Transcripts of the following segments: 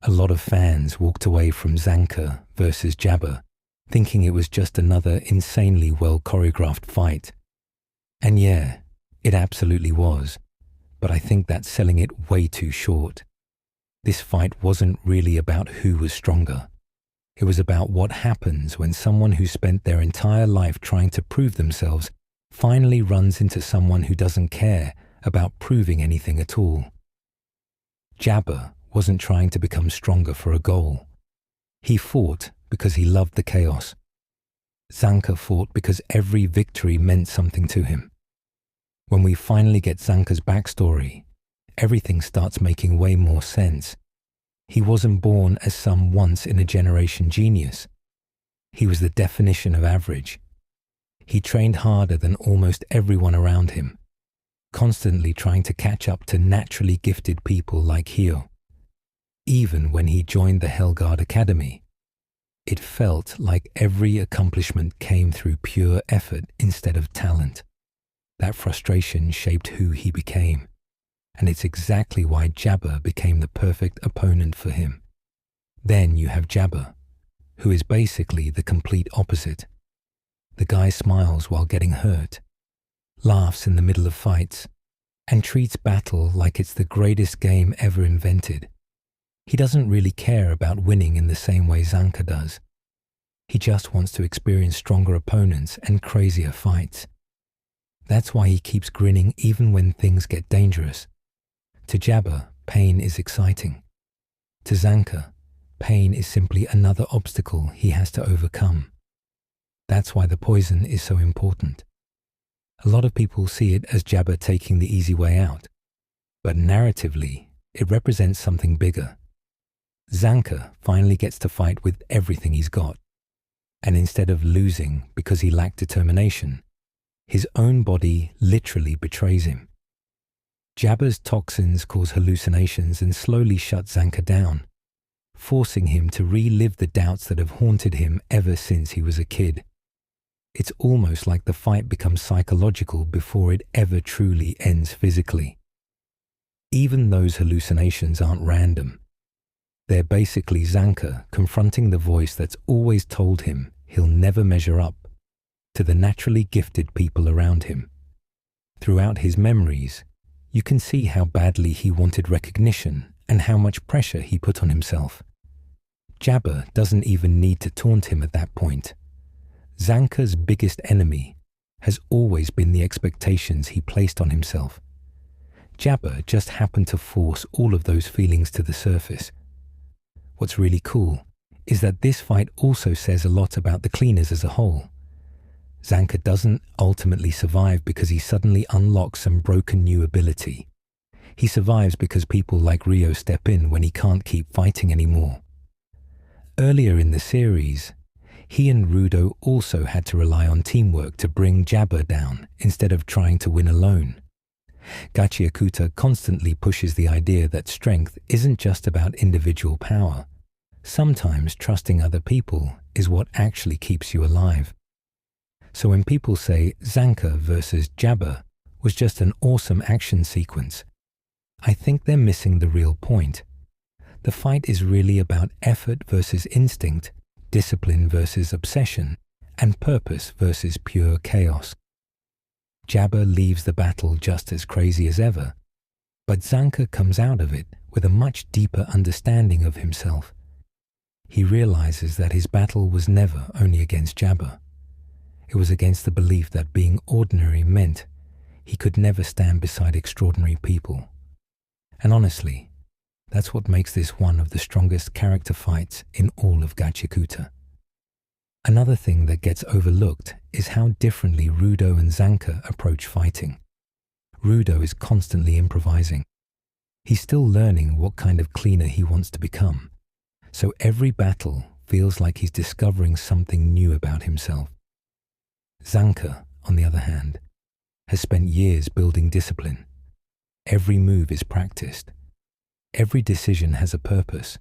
A lot of fans walked away from Zanka versus Jabba, thinking it was just another insanely well choreographed fight. And yeah, it absolutely was, but I think that's selling it way too short. This fight wasn't really about who was stronger. It was about what happens when someone who spent their entire life trying to prove themselves finally runs into someone who doesn't care about proving anything at all. Jabba wasn't trying to become stronger for a goal. He fought because he loved the chaos. Zanka fought because every victory meant something to him. When we finally get Zanka's backstory, everything starts making way more sense. He wasn't born as some once-in-a-generation genius. He was the definition of average. He trained harder than almost everyone around him, constantly trying to catch up to naturally gifted people like Hio. Even when he joined the Helguard Academy, it felt like every accomplishment came through pure effort instead of talent. That frustration shaped who he became, and it's exactly why Jabba became the perfect opponent for him. Then you have Jabba, who is basically the complete opposite. The guy smiles while getting hurt, laughs in the middle of fights, and treats battle like it's the greatest game ever invented. He doesn't really care about winning in the same way Zanka does. He just wants to experience stronger opponents and crazier fights. That's why he keeps grinning even when things get dangerous. To Jabba, pain is exciting. To Zanka, pain is simply another obstacle he has to overcome. That's why the poison is so important. A lot of people see it as Jabba taking the easy way out, but narratively, it represents something bigger. Zanka finally gets to fight with everything he's got, and instead of losing because he lacked determination, his own body literally betrays him. Jabba's toxins cause hallucinations and slowly shut Zanka down, forcing him to relive the doubts that have haunted him ever since he was a kid. It's almost like the fight becomes psychological before it ever truly ends physically. Even those hallucinations aren't random. They're basically Zanka confronting the voice that's always told him he'll never measure up to the naturally gifted people around him. Throughout his memories, you can see how badly he wanted recognition and how much pressure he put on himself. Jabba doesn't even need to taunt him at that point. Zanka's biggest enemy has always been the expectations he placed on himself. Jabba just happened to force all of those feelings to the surface. What's really cool is that this fight also says a lot about the cleaners as a whole. Zanka doesn't ultimately survive because he suddenly unlocks some broken new ability. He survives because people like Rio step in when he can't keep fighting anymore. Earlier in the series, he and Rudo also had to rely on teamwork to bring Jabba down instead of trying to win alone. Gachiakuta constantly pushes the idea that strength isn't just about individual power. Sometimes trusting other people is what actually keeps you alive. So when people say Zanka versus Jabba was just an awesome action sequence, I think they're missing the real point. The fight is really about effort versus instinct, discipline versus obsession, and purpose versus pure chaos. Jabba leaves the battle just as crazy as ever, but Zanka comes out of it with a much deeper understanding of himself. He realizes that his battle was never only against Jabba. It was against the belief that being ordinary meant he could never stand beside extraordinary people. And honestly, that's what makes this one of the strongest character fights in all of Gachiakuta. Another thing that gets overlooked is how differently Rudo and Zanka approach fighting. Rudo is constantly improvising. He's still learning what kind of cleaner he wants to become, so every battle feels like he's discovering something new about himself. Zanka, on the other hand, has spent years building discipline. Every move is practiced. Every decision has a purpose.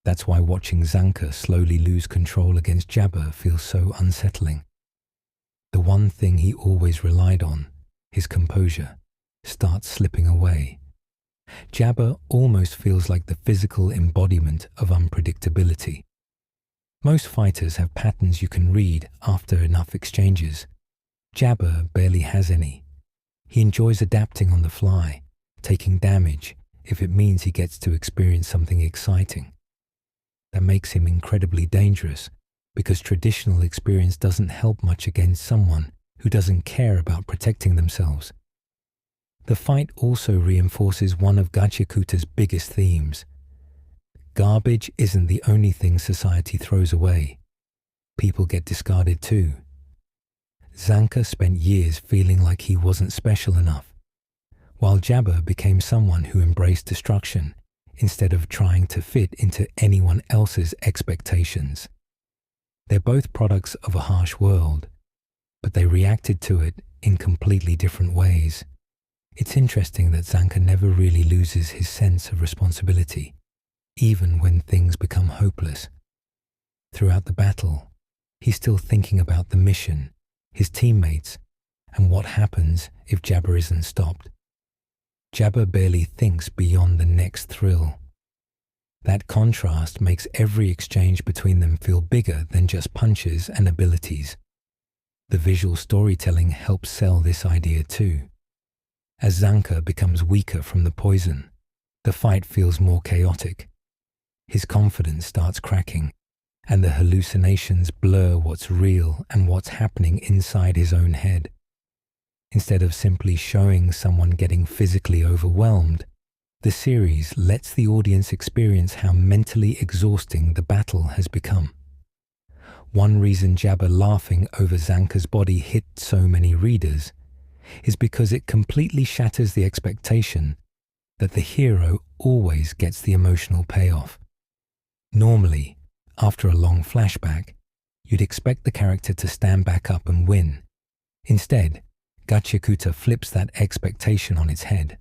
That's why watching Zanka slowly lose control against Jabba feels so unsettling. The one thing he always relied on, his composure, starts slipping away, Jabba almost feels like the physical embodiment of unpredictability. Most fighters have patterns you can read after enough exchanges. Jabba barely has any. He enjoys adapting on the fly, taking damage if it means he gets to experience something exciting. That makes him incredibly dangerous because traditional experience doesn't help much against someone who doesn't care about protecting themselves. The fight also reinforces one of Gachiakuta's biggest themes. Garbage isn't the only thing society throws away. People get discarded too. Zanka spent years feeling like he wasn't special enough, while Jabba became someone who embraced destruction instead of trying to fit into anyone else's expectations. They're both products of a harsh world, but they reacted to it in completely different ways. It's interesting that Zanka never really loses his sense of responsibility, even when things become hopeless. Throughout the battle, he's still thinking about the mission, his teammates, and what happens if Jabba isn't stopped. Jabba barely thinks beyond the next thrill. That contrast makes every exchange between them feel bigger than just punches and abilities. The visual storytelling helps sell this idea too. As Zanka becomes weaker from the poison, the fight feels more chaotic. His confidence starts cracking, and the hallucinations blur what's real and what's happening inside his own head. Instead of simply showing someone getting physically overwhelmed, the series lets the audience experience how mentally exhausting the battle has become. One reason Jabba laughing over Zanka's body hit so many readers is because it completely shatters the expectation that the hero always gets the emotional payoff. Normally, after a long flashback, you'd expect the character to stand back up and win. Instead, Gachiakuta flips that expectation on its head.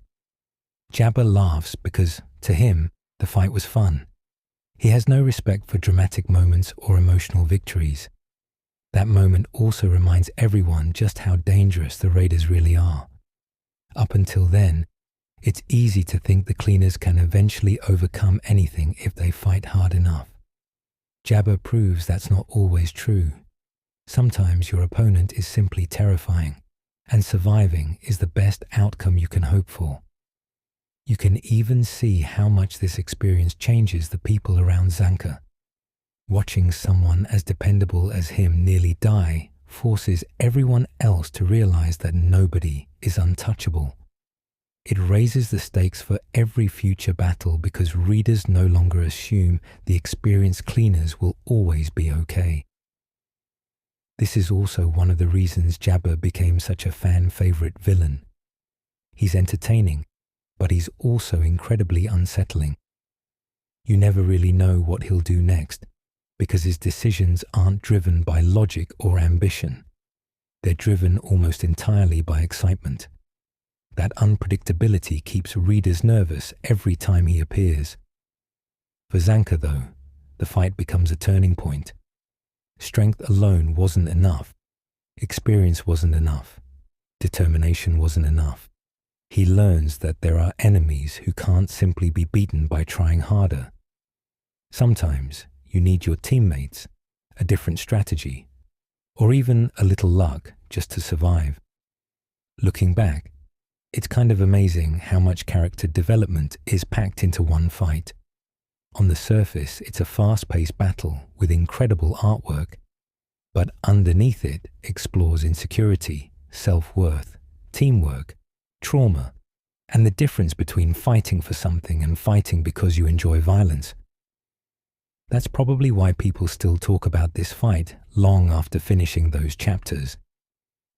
Jabba laughs because, to him, the fight was fun. He has no respect for dramatic moments or emotional victories. That moment also reminds everyone just how dangerous the Raiders really are. Up until then, it's easy to think the cleaners can eventually overcome anything if they fight hard enough. Jabba proves that's not always true. Sometimes your opponent is simply terrifying, and surviving is the best outcome you can hope for. You can even see how much this experience changes the people around Zanka. Watching someone as dependable as him nearly die forces everyone else to realize that nobody is untouchable. It raises the stakes for every future battle because readers no longer assume the experienced cleaners will always be okay. This is also one of the reasons Jabba became such a fan-favorite villain. He's entertaining, but he's also incredibly unsettling. You never really know what he'll do next, because his decisions aren't driven by logic or ambition. They're driven almost entirely by excitement. That unpredictability keeps readers nervous every time he appears. For Zanka, though, the fight becomes a turning point. Strength alone wasn't enough. Experience wasn't enough. Determination wasn't enough. He learns that there are enemies who can't simply be beaten by trying harder. Sometimes you need your teammates, a different strategy, or even a little luck just to survive. Looking back, it's kind of amazing how much character development is packed into one fight. On the surface, it's a fast-paced battle with incredible artwork, but underneath it explores insecurity, self-worth, teamwork, trauma, and the difference between fighting for something and fighting because you enjoy violence. That's probably why people still talk about this fight long after finishing those chapters.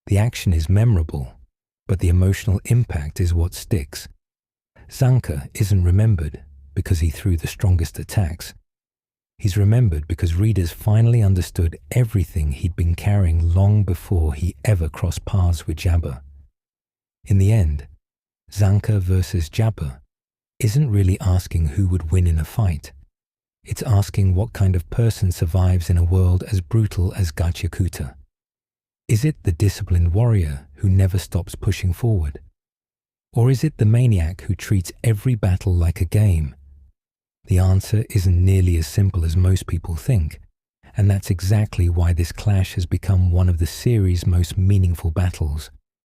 The action is memorable, but the emotional impact is what sticks. Zanka isn't remembered because he threw the strongest attacks. He's remembered because readers finally understood everything he'd been carrying long before he ever crossed paths with Jabba. In the end, Zanka versus Jabba isn't really asking who would win in a fight. It's asking what kind of person survives in a world as brutal as Gachiakuta. Is it the disciplined warrior who never stops pushing forward? Or is it the maniac who treats every battle like a game? The answer isn't nearly as simple as most people think, and that's exactly why this clash has become one of the series' most meaningful battles.